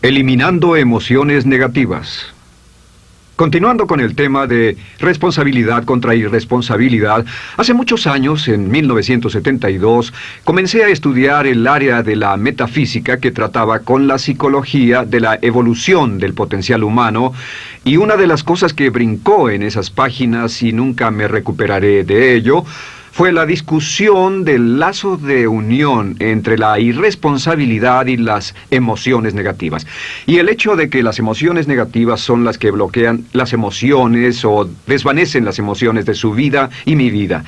Eliminando emociones negativas. Continuando con el tema de responsabilidad contra irresponsabilidad, hace muchos años, en 1972, comencé a estudiar el área de la metafísica que trataba con la psicología de la evolución del potencial humano, y una de las cosas que brincó en esas páginas, y nunca me recuperaré de ello, fue la discusión del lazo de unión entre la irresponsabilidad y las emociones negativas. Y el hecho de que las emociones negativas son las que bloquean las emociones o desvanecen las emociones de su vida y mi vida.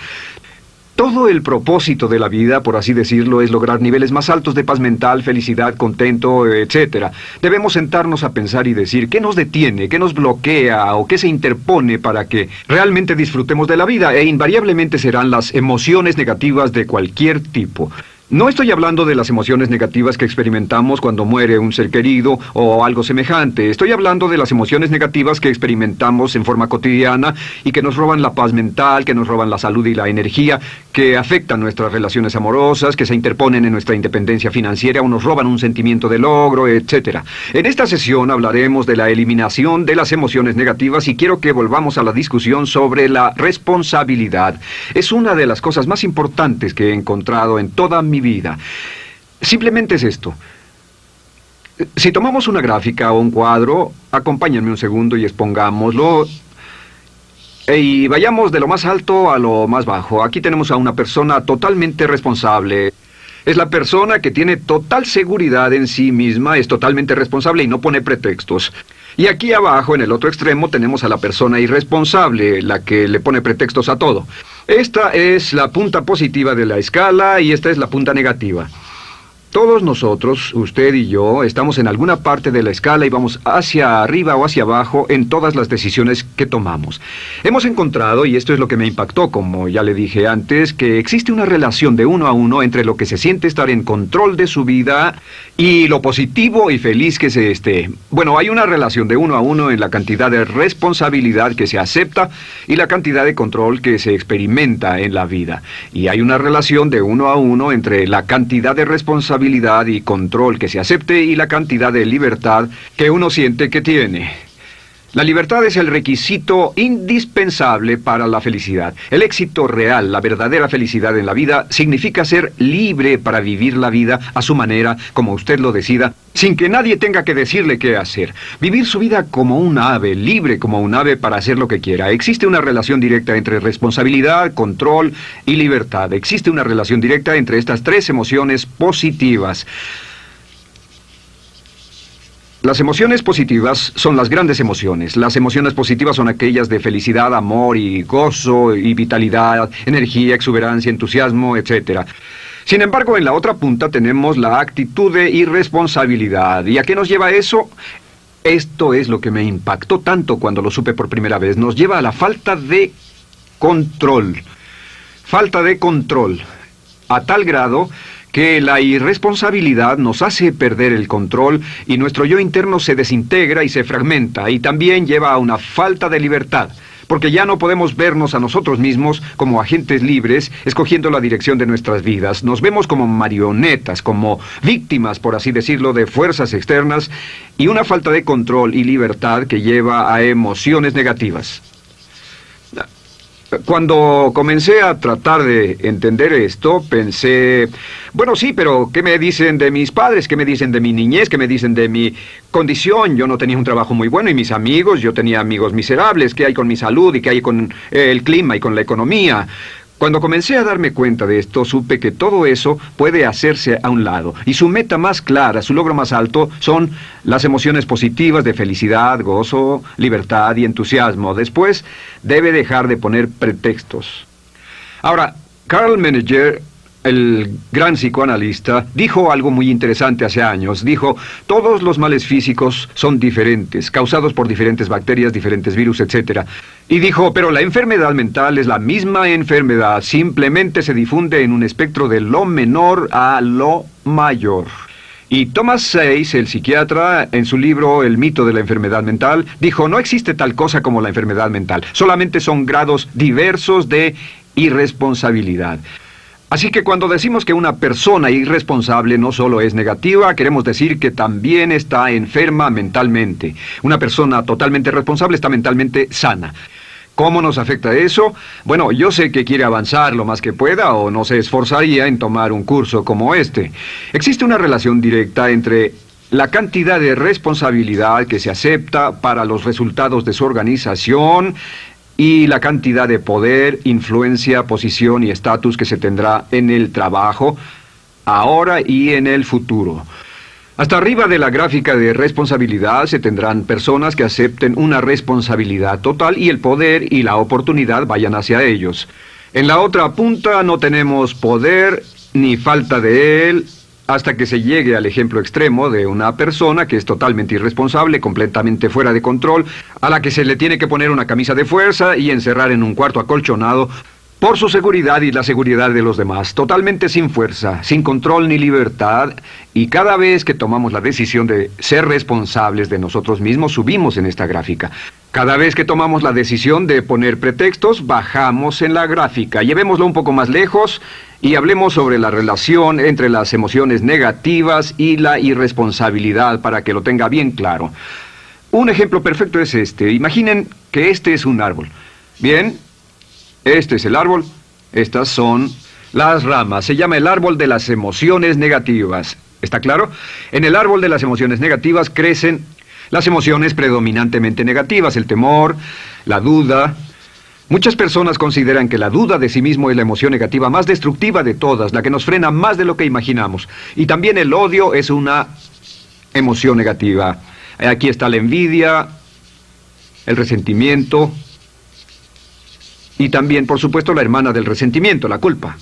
Todo el propósito de la vida, por así decirlo, es lograr niveles más altos de paz mental, felicidad, contento, etc. Debemos sentarnos a pensar y decir qué nos detiene, qué nos bloquea o qué se interpone para que realmente disfrutemos de la vida, e invariablemente serán las emociones negativas de cualquier tipo. No estoy hablando de las emociones negativas que experimentamos cuando muere un ser querido o algo semejante. Estoy hablando de las emociones negativas que experimentamos en forma cotidiana y que nos roban la paz mental, que nos roban la salud y la energía, que afectan nuestras relaciones amorosas, que se interponen en nuestra independencia financiera o nos roban un sentimiento de logro, etc. En esta sesión hablaremos de la eliminación de las emociones negativas y quiero que volvamos a la discusión sobre la responsabilidad. Es una de las cosas más importantes que he encontrado en toda mi vida. Simplemente es esto. Si tomamos una gráfica o un cuadro, acompáñenme un segundo y expongámoslo. Y vayamos de lo más alto a lo más bajo. Aquí tenemos a una persona totalmente responsable. Es la persona que tiene total seguridad en sí misma, es totalmente responsable y no pone pretextos. Y aquí abajo, en el otro extremo, tenemos a la persona irresponsable, la que le pone pretextos a todo. Esta es la punta positiva de la escala y esta es la punta negativa. Todos nosotros, usted y yo, estamos en alguna parte de la escala y vamos hacia arriba o hacia abajo en todas las decisiones que tomamos. Hemos encontrado, y esto es lo que me impactó, como ya le dije antes, que existe una relación de uno a uno entre lo que se siente estar en control de su vida y lo positivo y feliz que se esté. Bueno, hay una relación de uno a uno en la cantidad de responsabilidad que se acepta y la cantidad de control que se experimenta en la vida. Y hay una relación de uno a uno entre la cantidad de responsabilidad y control que se acepte y la cantidad de libertad que uno siente que tiene. La libertad es el requisito indispensable para la felicidad. El éxito real, la verdadera felicidad en la vida, significa ser libre para vivir la vida a su manera, como usted lo decida, sin que nadie tenga que decirle qué hacer. Vivir su vida como un ave, libre como un ave para hacer lo que quiera. Existe una relación directa entre responsabilidad, control y libertad. Existe una relación directa entre estas tres emociones positivas. Las emociones positivas son las grandes emociones. Las emociones positivas son aquellas de felicidad, amor y gozo y vitalidad, energía, exuberancia, entusiasmo, etc. Sin embargo, en la otra punta tenemos la actitud de irresponsabilidad. ¿Y a qué nos lleva eso? Esto es lo que me impactó tanto cuando lo supe por primera vez. Nos lleva a la falta de control. Falta de control. A tal grado que la irresponsabilidad nos hace perder el control y nuestro yo interno se desintegra y se fragmenta, y también lleva a una falta de libertad, porque ya no podemos vernos a nosotros mismos como agentes libres, escogiendo la dirección de nuestras vidas. Nos vemos como marionetas, como víctimas, por así decirlo, de fuerzas externas, y una falta de control y libertad que lleva a emociones negativas. Cuando comencé a tratar de entender esto, pensé, bueno, sí, pero ¿qué me dicen de mis padres? ¿Qué me dicen de mi niñez? ¿Qué me dicen de mi condición? Yo no tenía un trabajo muy bueno y mis amigos, yo tenía amigos miserables. ¿Qué hay con mi salud y qué hay con el clima y con la economía? Cuando comencé a darme cuenta de esto, supe que todo eso puede hacerse a un lado. Y su meta más clara, su logro más alto, son las emociones positivas de felicidad, gozo, libertad y entusiasmo. Después, debe dejar de poner pretextos. Ahora, Carl Menninger, el gran psicoanalista, dijo algo muy interesante hace años. Dijo, todos los males físicos son diferentes, causados por diferentes bacterias, diferentes virus, etc. Y dijo, pero la enfermedad mental es la misma enfermedad, simplemente se difunde en un espectro de lo menor a lo mayor. Y Thomas Sayce, el psiquiatra, en su libro El mito de la enfermedad mental, dijo, no existe tal cosa como la enfermedad mental, solamente son grados diversos de irresponsabilidad. Así que cuando decimos que una persona irresponsable no solo es negativa, queremos decir que también está enferma mentalmente. Una persona totalmente responsable está mentalmente sana. ¿Cómo nos afecta eso? Bueno, yo sé que quiere avanzar lo más que pueda o no se esforzaría en tomar un curso como este. Existe una relación directa entre la cantidad de responsabilidad que se acepta para los resultados de su organización y la cantidad de poder, influencia, posición y estatus que se tendrá en el trabajo, ahora y en el futuro. Hasta arriba de la gráfica de responsabilidad se tendrán personas que acepten una responsabilidad total y el poder y la oportunidad vayan hacia ellos. En la otra punta no tenemos poder ni falta de él, hasta que se llegue al ejemplo extremo de una persona que es totalmente irresponsable, completamente fuera de control, a la que se le tiene que poner una camisa de fuerza y encerrar en un cuarto acolchonado por su seguridad y la seguridad de los demás, totalmente sin fuerza, sin control ni libertad, y cada vez que tomamos la decisión de ser responsables de nosotros mismos, subimos en esta gráfica. Cada vez que tomamos la decisión de poner pretextos, bajamos en la gráfica. Llevémoslo un poco más lejos y hablemos sobre la relación entre las emociones negativas y la irresponsabilidad para que lo tenga bien claro. Un ejemplo perfecto es este. Imaginen que este es un árbol. Bien, este es el árbol, estas son las ramas. Se llama el árbol de las emociones negativas. ¿Está claro? En el árbol de las emociones negativas crecen las emociones predominantemente negativas, el temor, la duda. Muchas personas consideran que la duda de sí mismo es la emoción negativa más destructiva de todas, la que nos frena más de lo que imaginamos. Y también el odio es una emoción negativa. Aquí está la envidia, el resentimiento y también, por supuesto, la hermana del resentimiento, la culpa.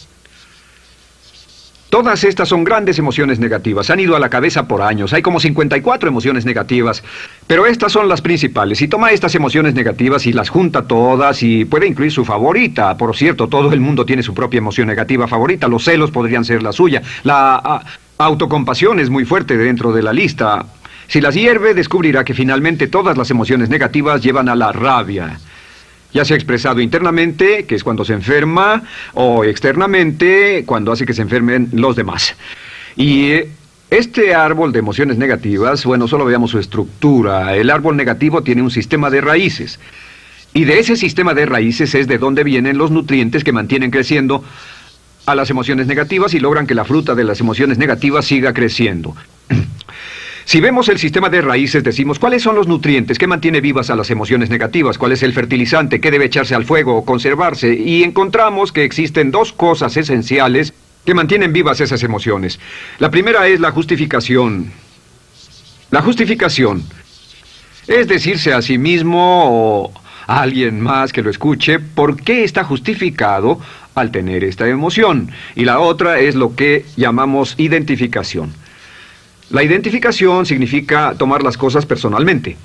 Todas estas son grandes emociones negativas. Han ido a la cabeza por años. Hay como 54 emociones negativas. Pero estas son las principales. Si toma estas emociones negativas y las junta todas y puede incluir su favorita. Por cierto, todo el mundo tiene su propia emoción negativa favorita. Los celos podrían ser la suya. La autocompasión es muy fuerte dentro de la lista. Si las hierve, descubrirá que finalmente todas las emociones negativas llevan a la rabia. Ya sea expresado internamente, que es cuando se enferma, o externamente, cuando hace que se enfermen los demás. Y este árbol de emociones negativas, bueno, solo veamos su estructura. El árbol negativo tiene un sistema de raíces. Y de ese sistema de raíces es de donde vienen los nutrientes que mantienen creciendo a las emociones negativas y logran que la fruta de las emociones negativas siga creciendo. Si vemos el sistema de raíces, decimos, ¿cuáles son los nutrientes que mantiene vivas a las emociones negativas? ¿Cuál es el fertilizante? ¿Qué debe echarse al fuego o conservarse? Y encontramos que existen dos cosas esenciales que mantienen vivas esas emociones. La primera es la justificación. La justificación es decirse a sí mismo o a alguien más que lo escuche por qué está justificado al tener esta emoción. Y la otra es lo que llamamos identificación. La identificación significa tomar las cosas personalmente.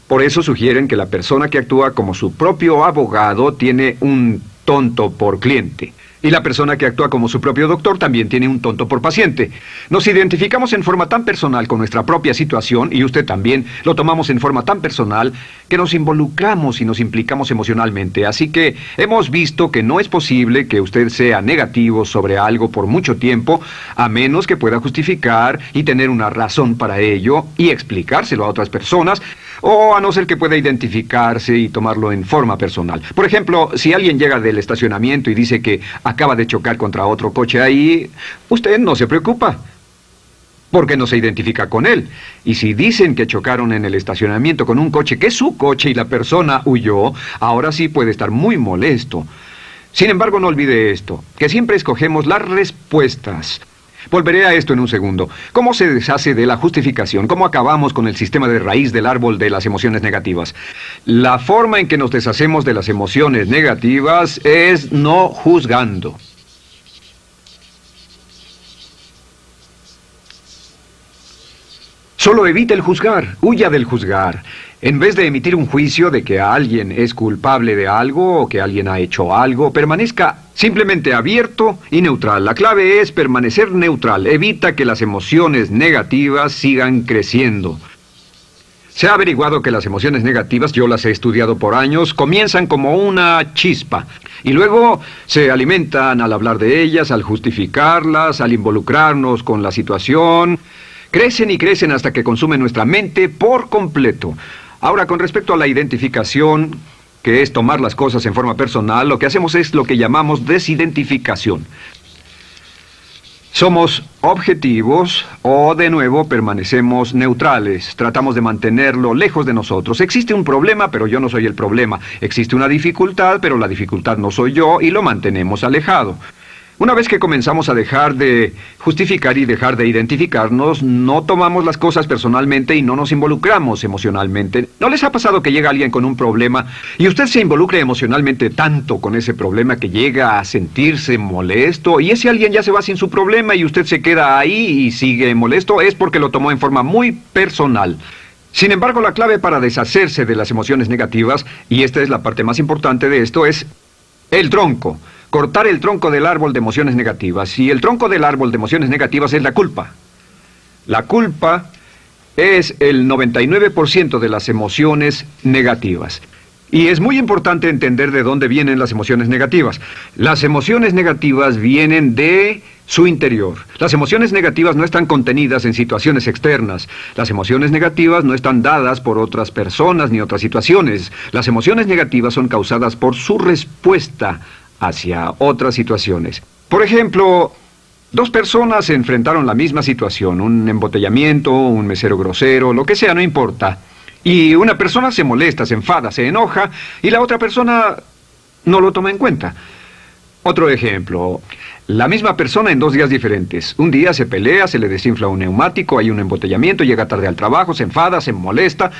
Por eso sugieren que la persona que actúa como su propio abogado tiene un tonto por cliente. Y la persona que actúa como su propio doctor también tiene un tonto por paciente. Nos identificamos en forma tan personal con nuestra propia situación, y usted también, lo tomamos en forma tan personal, que nos involucramos y nos implicamos emocionalmente. Así que hemos visto que no es posible que usted sea negativo sobre algo por mucho tiempo, a menos que pueda justificar y tener una razón para ello y explicárselo a otras personas, o a no ser que pueda identificarse y tomarlo en forma personal. Por ejemplo, si alguien llega del estacionamiento y dice que acaba de chocar contra otro coche ahí, usted no se preocupa, porque no se identifica con él. Y si dicen que chocaron en el estacionamiento con un coche que es su coche y la persona huyó, ahora sí puede estar muy molesto. Sin embargo, no olvide esto, que siempre escogemos las respuestas. Volveré a esto en un segundo. ¿Cómo se deshace de la justificación? ¿Cómo acabamos con el sistema de raíz del árbol de las emociones negativas? La forma en que nos deshacemos de las emociones negativas es no juzgando. Solo evite el juzgar, huya del juzgar. En vez de emitir un juicio de que alguien es culpable de algo o que alguien ha hecho algo, permanezca simplemente abierto y neutral. La clave es permanecer neutral. Evita que las emociones negativas sigan creciendo. Se ha averiguado que las emociones negativas, yo las he estudiado por años, comienzan como una chispa y luego se alimentan al hablar de ellas, al justificarlas, al involucrarnos con la situación. Crecen y crecen hasta que consumen nuestra mente por completo. Ahora, con respecto a la identificación, que es tomar las cosas en forma personal, lo que hacemos es lo que llamamos desidentificación. Somos objetivos o, de nuevo, permanecemos neutrales. Tratamos de mantenerlo lejos de nosotros. Existe un problema, pero yo no soy el problema. Existe una dificultad, pero la dificultad no soy yo, y lo mantenemos alejado. Una vez que comenzamos a dejar de justificar y dejar de identificarnos, no tomamos las cosas personalmente y no nos involucramos emocionalmente. ¿No les ha pasado que llega alguien con un problema y usted se involucre emocionalmente tanto con ese problema que llega a sentirse molesto y ese alguien ya se va sin su problema y usted se queda ahí y sigue molesto? Es porque lo tomó en forma muy personal. Sin embargo, la clave para deshacerse de las emociones negativas, y esta es la parte más importante de esto, es el tronco. Cortar el tronco del árbol de emociones negativas. Y el tronco del árbol de emociones negativas es la culpa. La culpa es el 99% de las emociones negativas. Y es muy importante entender de dónde vienen las emociones negativas. Las emociones negativas vienen de su interior. Las emociones negativas no están contenidas en situaciones externas. Las emociones negativas no están dadas por otras personas ni otras situaciones. Las emociones negativas son causadas por su respuesta hacia otras situaciones. Por ejemplo, dos personas se enfrentaron la misma situación, un embotellamiento, un mesero grosero, lo que sea, no importa. Y una persona se molesta, se enfada, se enoja, y la otra persona no lo toma en cuenta. Otro ejemplo, la misma persona en 2 días diferentes. Un día se pelea, se le desinfla un neumático, hay un embotellamiento, llega tarde al trabajo, se enfada, se molesta.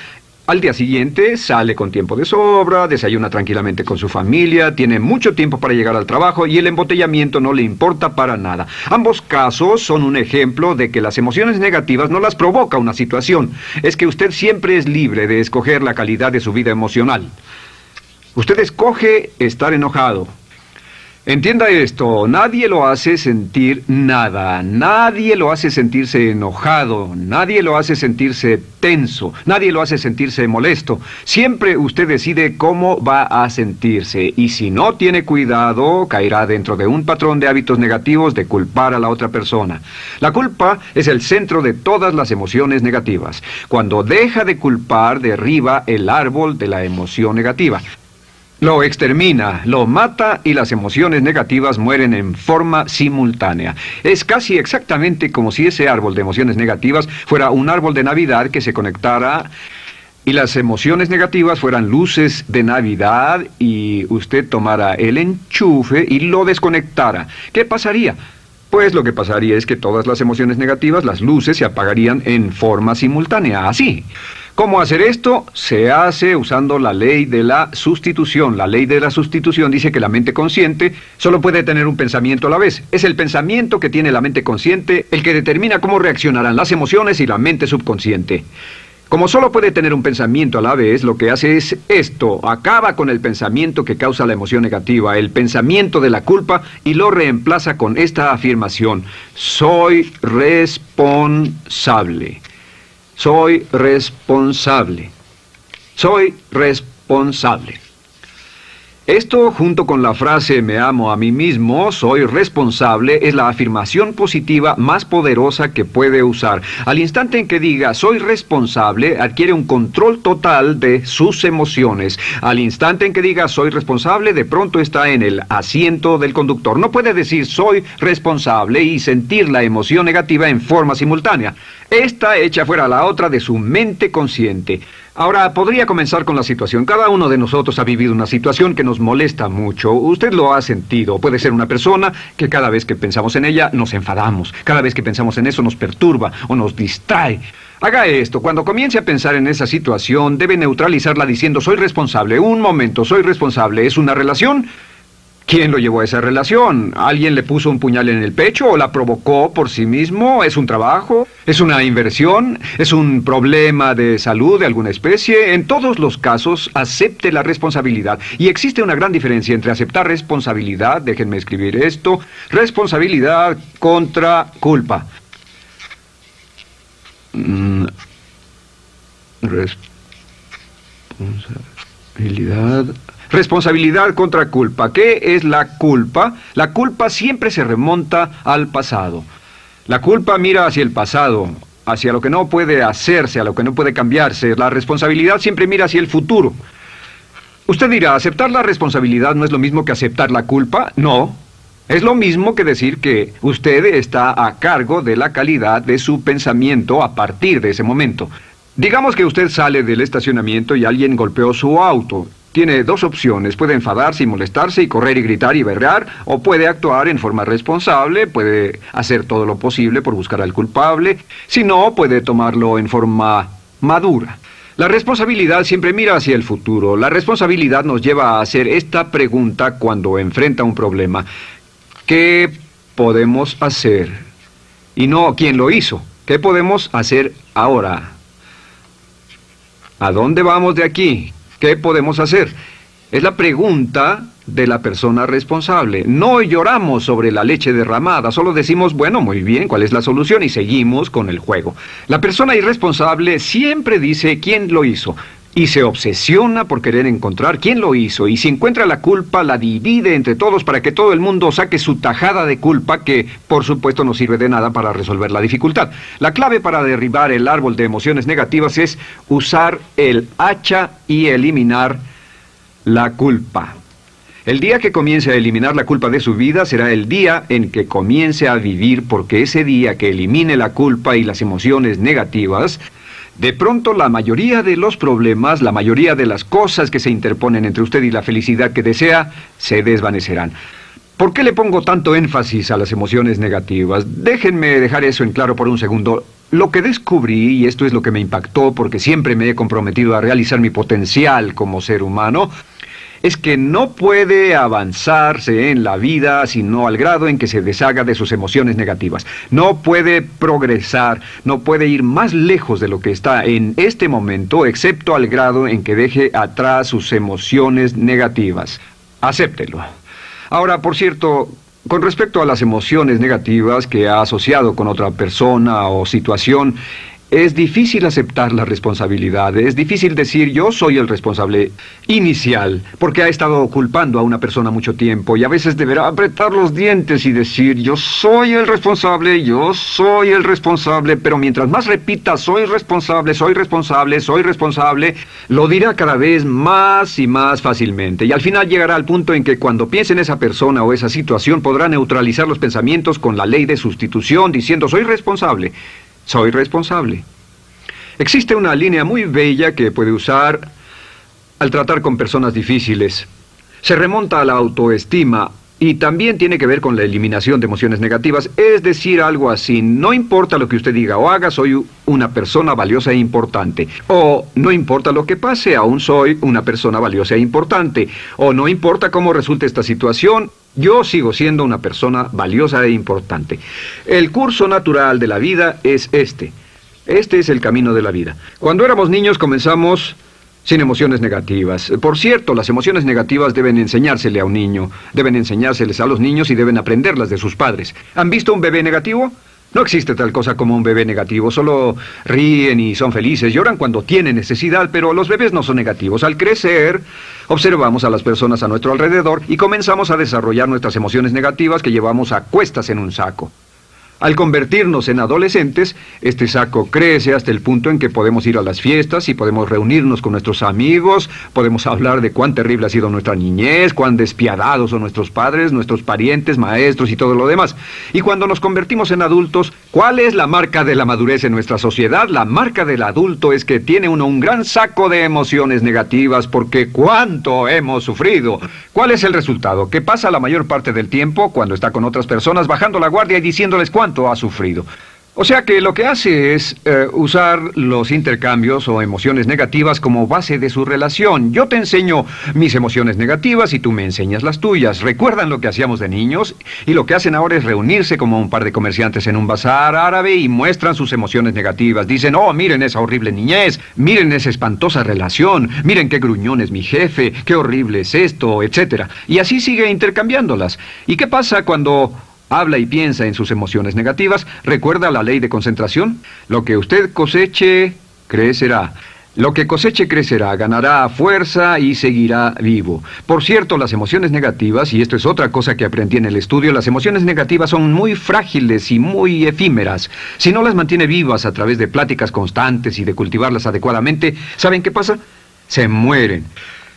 Al día siguiente sale con tiempo de sobra, desayuna tranquilamente con su familia, tiene mucho tiempo para llegar al trabajo y el embotellamiento no le importa para nada. Ambos casos son un ejemplo de que las emociones negativas no las provoca una situación. Es que usted siempre es libre de escoger la calidad de su vida emocional. Usted escoge estar enojado. Entienda esto, nadie lo hace sentir nada, nadie lo hace sentirse enojado, nadie lo hace sentirse tenso, nadie lo hace sentirse molesto. Siempre usted decide cómo va a sentirse y si no tiene cuidado, caerá dentro de un patrón de hábitos negativos de culpar a la otra persona. La culpa es el centro de todas las emociones negativas. Cuando deja de culpar, derriba el árbol de la emoción negativa. Lo extermina, lo mata y las emociones negativas mueren en forma simultánea. Es casi exactamente como si ese árbol de emociones negativas fuera un árbol de Navidad que se conectara y las emociones negativas fueran luces de Navidad y usted tomara el enchufe y lo desconectara. ¿Qué pasaría? Pues lo que pasaría es que todas las emociones negativas, las luces, se apagarían en forma simultánea, así. ¿Cómo hacer esto? Se hace usando la ley de la sustitución. La ley de la sustitución dice que la mente consciente solo puede tener un pensamiento a la vez. Es el pensamiento que tiene la mente consciente el que determina cómo reaccionarán las emociones y la mente subconsciente. Como solo puede tener un pensamiento a la vez, lo que hace es esto: acaba con el pensamiento que causa la emoción negativa, el pensamiento de la culpa, y lo reemplaza con esta afirmación: soy responsable. Soy responsable. Soy responsable. Esto, junto con la frase me amo a mí mismo, soy responsable, es la afirmación positiva más poderosa que puede usar. Al instante en que diga soy responsable, adquiere un control total de sus emociones. Al instante en que diga soy responsable, de pronto está en el asiento del conductor. No puede decir soy responsable y sentir la emoción negativa en forma simultánea. Esta echa fuera la otra de su mente consciente. Ahora, podría comenzar con la situación. Cada uno de nosotros ha vivido una situación que nos molesta mucho. Usted lo ha sentido. Puede ser una persona que cada vez que pensamos en ella nos enfadamos. Cada vez que pensamos en eso nos perturba o nos distrae. Haga esto. Cuando comience a pensar en esa situación, debe neutralizarla diciendo soy responsable. Un momento, soy responsable. ¿Es una relación? ¿Quién lo llevó a esa relación? ¿Alguien le puso un puñal en el pecho o la provocó por sí mismo? ¿Es un trabajo? ¿Es una inversión? ¿Es un problema de salud de alguna especie? En todos los casos, acepte la responsabilidad. Y existe una gran diferencia entre aceptar responsabilidad, déjenme escribir esto, responsabilidad contra culpa. Responsabilidad. Responsabilidad contra culpa. ¿Qué es la culpa? La culpa siempre se remonta al pasado. La culpa mira hacia el pasado, hacia lo que no puede hacerse, a lo que no puede cambiarse. La responsabilidad siempre mira hacia el futuro. Usted dirá, ¿aceptar la responsabilidad no es lo mismo que aceptar la culpa? No. Es lo mismo que decir que usted está a cargo de la calidad de su pensamiento a partir de ese momento. Digamos que usted sale del estacionamiento y alguien golpeó su auto. Tiene dos opciones, puede enfadarse y molestarse y correr y gritar y berrear, o puede actuar en forma responsable, puede hacer todo lo posible por buscar al culpable, si no, puede tomarlo en forma madura. La responsabilidad siempre mira hacia el futuro. La responsabilidad nos lleva a hacer esta pregunta cuando enfrenta un problema. ¿Qué podemos hacer? Y no quién lo hizo. ¿Qué podemos hacer ahora? ¿A dónde vamos de aquí? ¿Qué podemos hacer? Es la pregunta de la persona responsable. No lloramos sobre la leche derramada, solo decimos, bueno, muy bien, ¿cuál es la solución? Y seguimos con el juego. La persona irresponsable siempre dice quién lo hizo y se obsesiona por querer encontrar quién lo hizo, y si encuentra la culpa la divide entre todos para que todo el mundo saque su tajada de culpa, que por supuesto no sirve de nada para resolver la dificultad. La clave para derribar el árbol de emociones negativas es usar el hacha y eliminar la culpa. El día que comience a eliminar la culpa de su vida será el día en que comience a vivir, porque ese día que elimine la culpa y las emociones negativas, de pronto la mayoría de los problemas, la mayoría de las cosas que se interponen entre usted y la felicidad que desea, se desvanecerán. ¿Por qué le pongo tanto énfasis a las emociones negativas? Déjenme dejar eso en claro por un segundo. Lo que descubrí, y esto es lo que me impactó porque siempre me he comprometido a realizar mi potencial como ser humano, es que no puede avanzarse en la vida sino al grado en que se deshaga de sus emociones negativas. No puede progresar, no puede ir más lejos de lo que está en este momento, excepto al grado en que deje atrás sus emociones negativas. Acéptelo. Ahora, por cierto, con respecto a las emociones negativas que ha asociado con otra persona o situación, es difícil aceptar la responsabilidad, es difícil decir yo soy el responsable inicial, porque ha estado culpando a una persona mucho tiempo y a veces deberá apretar los dientes y decir yo soy el responsable, pero mientras más repita soy responsable, lo dirá cada vez más y más fácilmente, y al final llegará al punto en que cuando piense en esa persona o esa situación podrá neutralizar los pensamientos con la ley de sustitución diciendo soy responsable. Existe una línea muy bella que puede usar al tratar con personas difíciles. Se remonta a la autoestima y también tiene que ver con la eliminación de emociones negativas. Es decir, algo así, no importa lo que usted diga o haga, soy una persona valiosa e importante. O no importa lo que pase, aún soy una persona valiosa e importante. O no importa cómo resulte esta situación, yo sigo siendo una persona valiosa e importante. El curso natural de la vida es este. Este es el camino de la vida. Cuando éramos niños comenzamos sin emociones negativas. Por cierto, las emociones negativas deben enseñársele a un niño, deben enseñárseles a los niños y deben aprenderlas de sus padres. ¿Han visto un bebé negativo? No existe tal cosa como un bebé negativo, solo ríen y son felices, lloran cuando tienen necesidad, pero los bebés no son negativos. Al crecer, observamos a las personas a nuestro alrededor y comenzamos a desarrollar nuestras emociones negativas que llevamos a cuestas en un saco. Al convertirnos en adolescentes, este saco crece hasta el punto en que podemos ir a las fiestas y podemos reunirnos con nuestros amigos, podemos hablar de cuán terrible ha sido nuestra niñez, cuán despiadados son nuestros padres, nuestros parientes, maestros y todo lo demás. Y cuando nos convertimos en adultos, ¿cuál es la marca de la madurez en nuestra sociedad? La marca del adulto es que tiene uno un gran saco de emociones negativas porque ¿cuánto hemos sufrido? ¿Cuál es el resultado? Que pasa la mayor parte del tiempo cuando está con otras personas bajando la guardia y diciéndoles cuánto ha sufrido. O sea que lo que hace es usar los intercambios o emociones negativas como base de su relación. Yo te enseño mis emociones negativas y tú me enseñas las tuyas. ¿Recuerdan lo que hacíamos de niños? Y lo que hacen ahora es reunirse como un par de comerciantes en un bazar árabe y muestran sus emociones negativas. Dicen, oh, miren esa horrible niñez, miren esa espantosa relación, miren qué gruñón es mi jefe, qué horrible es esto, etc. Y así sigue intercambiándolas. ¿Y qué pasa cuando habla y piensa en sus emociones negativas? ¿Recuerda la ley de concentración? Lo que usted coseche, crecerá. Lo que coseche crecerá, ganará fuerza y seguirá vivo. Por cierto, las emociones negativas, y esto es otra cosa que aprendí en el estudio, las emociones negativas son muy frágiles y muy efímeras. Si no las mantiene vivas a través de pláticas constantes y de cultivarlas adecuadamente, ¿saben qué pasa? Se mueren.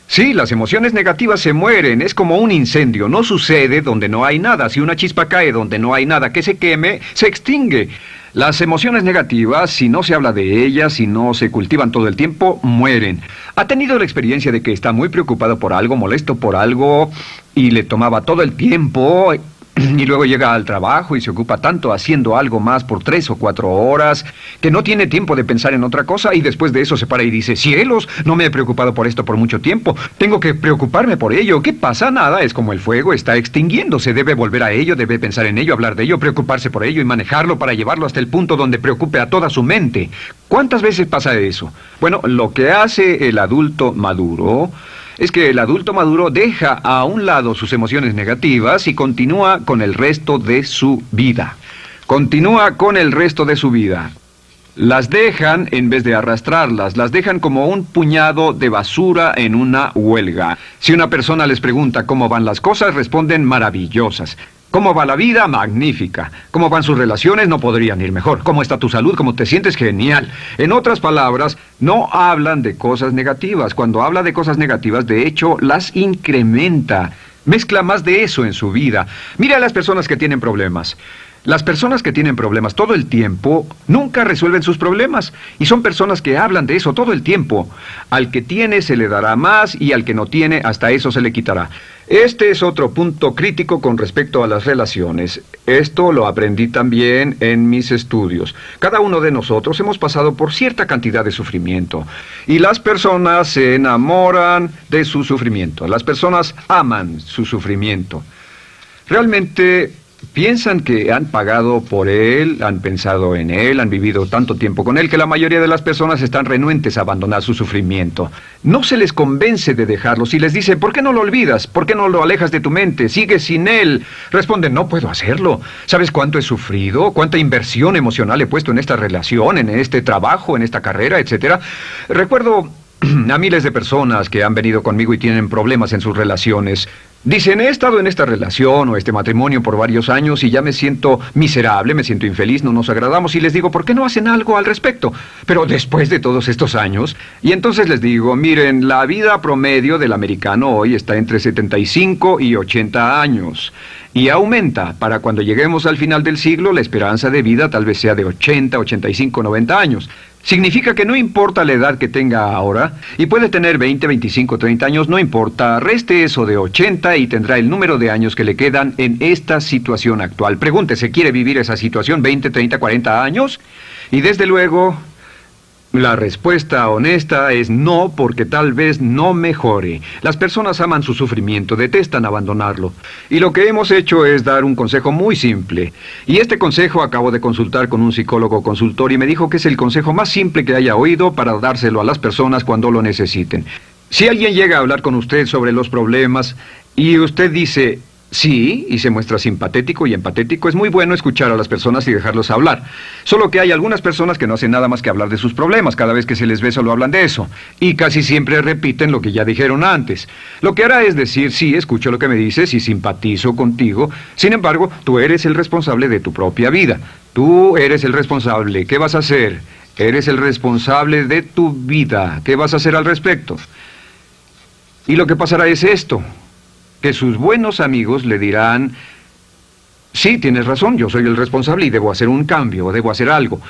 Sí, las emociones negativas se mueren, es como un incendio, no sucede donde no hay nada. Si una chispa cae donde no hay nada que se queme, se extingue. Las emociones negativas, si no se habla de ellas, si no se cultivan todo el tiempo, mueren. ¿Ha tenido la experiencia de que está muy preocupado por algo, molesto por algo, y le tomaba todo el tiempo, y luego llega al trabajo y se ocupa tanto haciendo algo más por 3 o 4 horas, que no tiene tiempo de pensar en otra cosa, y después de eso se para y dice, cielos, no me he preocupado por esto por mucho tiempo, tengo que preocuparme por ello? ¿Qué pasa? Nada, es como el fuego, está extinguiéndose, debe volver a ello, debe pensar en ello, hablar de ello, preocuparse por ello y manejarlo para llevarlo hasta el punto donde preocupe a toda su mente. ¿Cuántas veces pasa eso? Bueno, lo que hace el adulto maduro es que el adulto maduro deja a un lado sus emociones negativas y continúa con el resto de su vida. Continúa con el resto de su vida. Las dejan en vez de arrastrarlas, las dejan como un puñado de basura en una huelga. Si una persona les pregunta cómo van las cosas, responden maravillosas. ¿Cómo va la vida? Magnífica. ¿Cómo van sus relaciones? No podrían ir mejor. ¿Cómo está tu salud? ¿Cómo te sientes? Genial. En otras palabras, no hablan de cosas negativas. Cuando habla de cosas negativas, de hecho, las incrementa. Mezcla más de eso en su vida. Mira a las personas que tienen problemas. Las personas que tienen problemas todo el tiempo nunca resuelven sus problemas, y son personas que hablan de eso todo el tiempo. Al que tiene se le dará más, y al que no tiene hasta eso se le quitará. Este es otro punto crítico con respecto a las relaciones. Esto lo aprendí también en mis estudios. Cada uno de nosotros hemos pasado por cierta cantidad de sufrimiento, y las personas se enamoran de su sufrimiento. Las personas aman su sufrimiento. Realmente piensan que han pagado por él, han pensado en él, han vivido tanto tiempo con él, que la mayoría de las personas están renuentes a abandonar su sufrimiento. No se les convence de dejarlo. Si les dice, ¿por qué no lo olvidas? ¿Por qué no lo alejas de tu mente? ¿Sigues sin él? Responden, no puedo hacerlo. ¿Sabes cuánto he sufrido? ¿Cuánta inversión emocional he puesto en esta relación, en este trabajo, en esta carrera, etcétera? Recuerdo a miles de personas que han venido conmigo y tienen problemas en sus relaciones. Dicen, he estado en esta relación o este matrimonio por varios años y ya me siento miserable, me siento infeliz, no nos agradamos, y les digo, ¿por qué no hacen algo al respecto? Pero después de todos estos años, y entonces les digo, miren, la vida promedio del americano hoy está entre 75 y 80 años. Y aumenta. Para cuando lleguemos al final del siglo, la esperanza de vida tal vez sea de 80, 85, 90 años. Significa que no importa la edad que tenga ahora, y puede tener 20, 25, 30 años, no importa, reste eso de 80 y tendrá el número de años que le quedan en esta situación actual. Pregúntese, ¿quiere vivir esa situación 20, 30, 40 años? Y desde luego, la respuesta honesta es no, porque tal vez no mejore. Las personas aman su sufrimiento, detestan abandonarlo. Y lo que hemos hecho es dar un consejo muy simple. Y este consejo acabo de consultar con un psicólogo consultor y me dijo que es el consejo más simple que haya oído para dárselo a las personas cuando lo necesiten. Si alguien llega a hablar con usted sobre los problemas y usted dice sí, y se muestra simpatético y empatético, es muy bueno escuchar a las personas y dejarlos hablar. Solo que hay algunas personas que no hacen nada más que hablar de sus problemas. Cada vez que se les ve solo hablan de eso. Y casi siempre repiten lo que ya dijeron antes. Lo que hará es decir, sí, escucho lo que me dices y simpatizo contigo. Sin embargo, tú eres el responsable de tu propia vida. Tú eres el responsable. ¿Qué vas a hacer? Eres el responsable de tu vida. ¿Qué vas a hacer al respecto? Y lo que pasará es esto, que sus buenos amigos le dirán, sí, tienes razón, yo soy el responsable y debo hacer un cambio, debo hacer algo.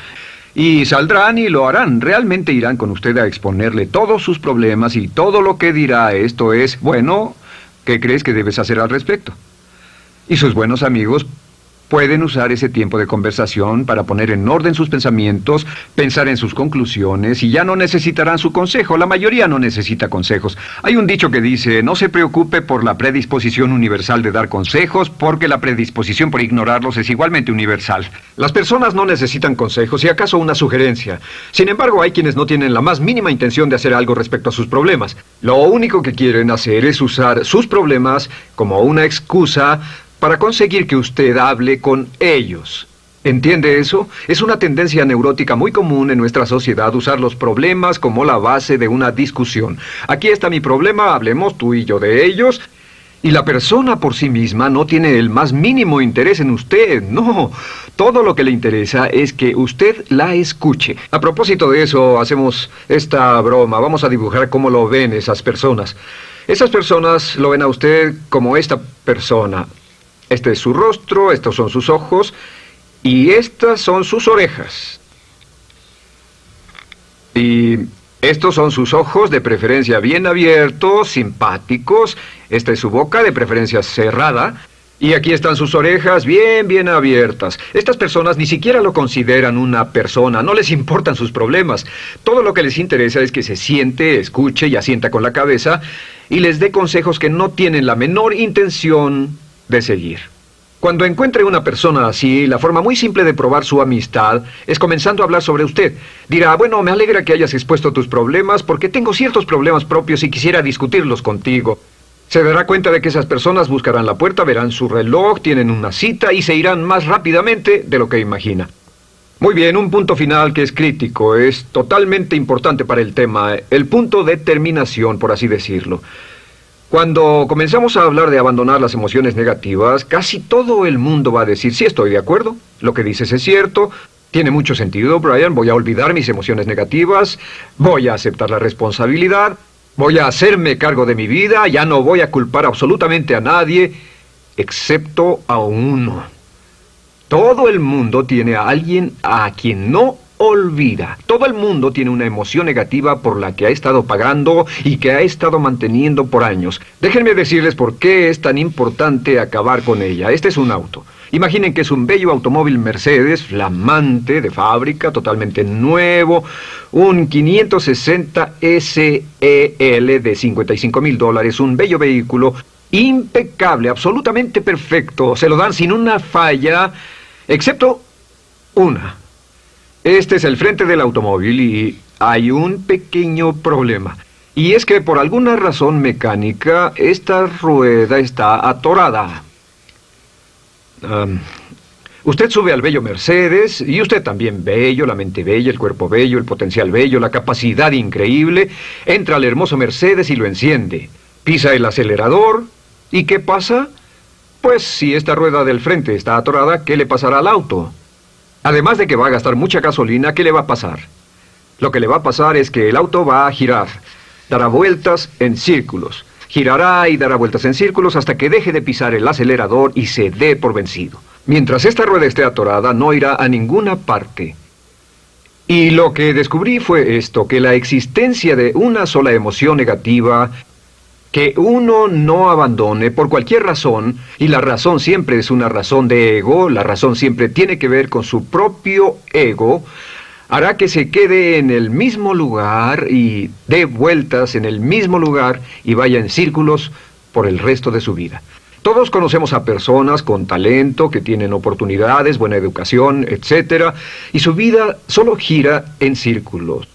Y saldrán y lo harán, realmente irán con usted a exponerle todos sus problemas y todo lo que dirá esto es, bueno, ¿qué crees que debes hacer al respecto? Y sus buenos amigos pueden usar ese tiempo de conversación para poner en orden sus pensamientos, pensar en sus conclusiones, y ya no necesitarán su consejo. La mayoría no necesita consejos. Hay un dicho que dice, no se preocupe por la predisposición universal de dar consejos, porque la predisposición por ignorarlos es igualmente universal. Las personas no necesitan consejos, si acaso una sugerencia. Sin embargo, hay quienes no tienen la más mínima intención de hacer algo respecto a sus problemas. Lo único que quieren hacer es usar sus problemas como una excusa para conseguir que usted hable con ellos. ¿Entiende eso? Es una tendencia neurótica muy común en nuestra sociedad usar los problemas como la base de una discusión. Aquí está mi problema, hablemos tú y yo de ellos. Y la persona por sí misma no tiene el más mínimo interés en usted, no. Todo lo que le interesa es que usted la escuche. A propósito de eso, hacemos esta broma. Vamos a dibujar cómo lo ven esas personas. Esas personas lo ven a usted como esta persona. Este es su rostro, estos son sus ojos y estas son sus orejas. Y estos son sus ojos, de preferencia bien abiertos, simpáticos. Esta es su boca, de preferencia cerrada. Y aquí están sus orejas bien abiertas. Estas personas ni siquiera lo consideran una persona, no les importan sus problemas. Todo lo que les interesa es que se siente, escuche y asienta con la cabeza y les dé consejos que no tienen la menor intención de seguir. Cuando encuentre una persona así, la forma muy simple de probar su amistad es comenzando a hablar sobre usted. Dirá, bueno, me alegra que hayas expuesto tus problemas porque tengo ciertos problemas propios y quisiera discutirlos contigo. Se dará cuenta de que esas personas buscarán la puerta, verán su reloj, tienen una cita y se irán más rápidamente de lo que imagina. Muy bien, un punto final que es crítico, es totalmente importante para el tema, el punto de terminación, por así decirlo. Cuando comenzamos a hablar de abandonar las emociones negativas, casi todo el mundo va a decir, sí, estoy de acuerdo, lo que dices es cierto, tiene mucho sentido, Brian, voy a olvidar mis emociones negativas, voy a aceptar la responsabilidad, voy a hacerme cargo de mi vida, ya no voy a culpar absolutamente a nadie, excepto a uno. Todo el mundo tiene a alguien a quien no olvida. Todo el mundo tiene una emoción negativa por la que ha estado pagando y que ha estado manteniendo por años. Déjenme decirles por qué es tan importante acabar con ella. Este es un auto. Imaginen que es un bello automóvil Mercedes, flamante, de fábrica, totalmente nuevo, un 560 SEL de $55,000, un bello vehículo, impecable, absolutamente perfecto. Se lo dan sin una falla, excepto una. Este es el frente del automóvil y hay un pequeño problema. Y es que por alguna razón mecánica, esta rueda está atorada. Usted sube al bello Mercedes, y usted también bello, la mente bella, el cuerpo bello, el potencial bello, la capacidad increíble. Entra al hermoso Mercedes y lo enciende. Pisa el acelerador, ¿y qué pasa? Pues si esta rueda del frente está atorada, ¿qué le pasará al auto? Además de que va a gastar mucha gasolina, ¿qué le va a pasar? Lo que le va a pasar es que el auto va a girar, dará vueltas en círculos. Girará y dará vueltas en círculos hasta que deje de pisar el acelerador y se dé por vencido. Mientras esta rueda esté atorada, no irá a ninguna parte. Y lo que descubrí fue esto, que la existencia de una sola emoción negativa que uno no abandone por cualquier razón, y la razón siempre es una razón de ego, la razón siempre tiene que ver con su propio ego, hará que se quede en el mismo lugar y dé vueltas en el mismo lugar y vaya en círculos por el resto de su vida. Todos conocemos a personas con talento, que tienen oportunidades, buena educación, etc., y su vida solo gira en círculos.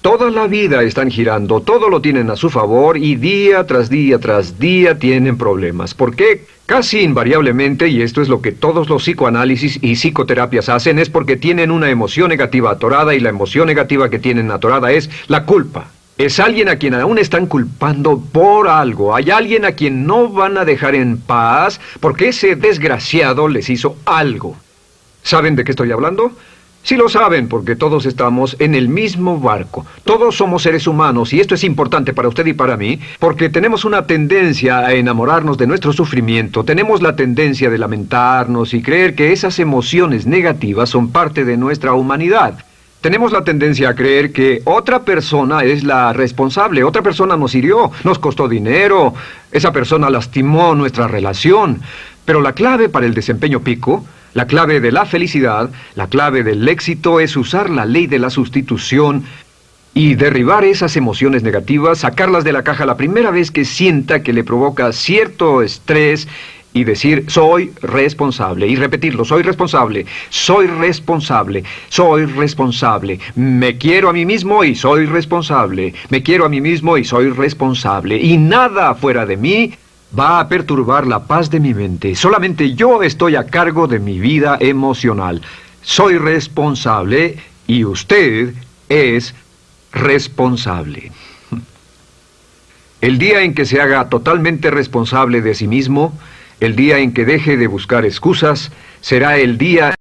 Toda la vida están girando, todo lo tienen a su favor y día tras día tras día tienen problemas. ¿Por qué? Casi invariablemente, y esto es lo que todos los psicoanálisis y psicoterapias hacen, es porque tienen una emoción negativa atorada y la emoción negativa que tienen atorada es la culpa. Es alguien a quien aún están culpando por algo. Hay alguien a quien no van a dejar en paz porque ese desgraciado les hizo algo. ¿Saben de qué estoy hablando? Sí lo saben, porque todos estamos en el mismo barco. Todos somos seres humanos, y esto es importante para usted y para mí, porque tenemos una tendencia a enamorarnos de nuestro sufrimiento. Tenemos la tendencia de lamentarnos y creer que esas emociones negativas son parte de nuestra humanidad. Tenemos la tendencia a creer que otra persona es la responsable. Otra persona nos hirió, nos costó dinero, esa persona lastimó nuestra relación. Pero la clave para el desempeño pico, la clave de la felicidad, la clave del éxito es usar la ley de la sustitución y derribar esas emociones negativas, sacarlas de la caja la primera vez que sienta que le provoca cierto estrés y decir, soy responsable, y repetirlo, soy responsable, soy responsable, soy responsable, me quiero a mí mismo y soy responsable, me quiero a mí mismo y soy responsable, y nada fuera de mí va a perturbar la paz de mi mente. Solamente yo estoy a cargo de mi vida emocional. soy responsable y usted es responsable. El día en que se haga totalmente responsable de sí mismo, el día en que deje de buscar excusas, será el día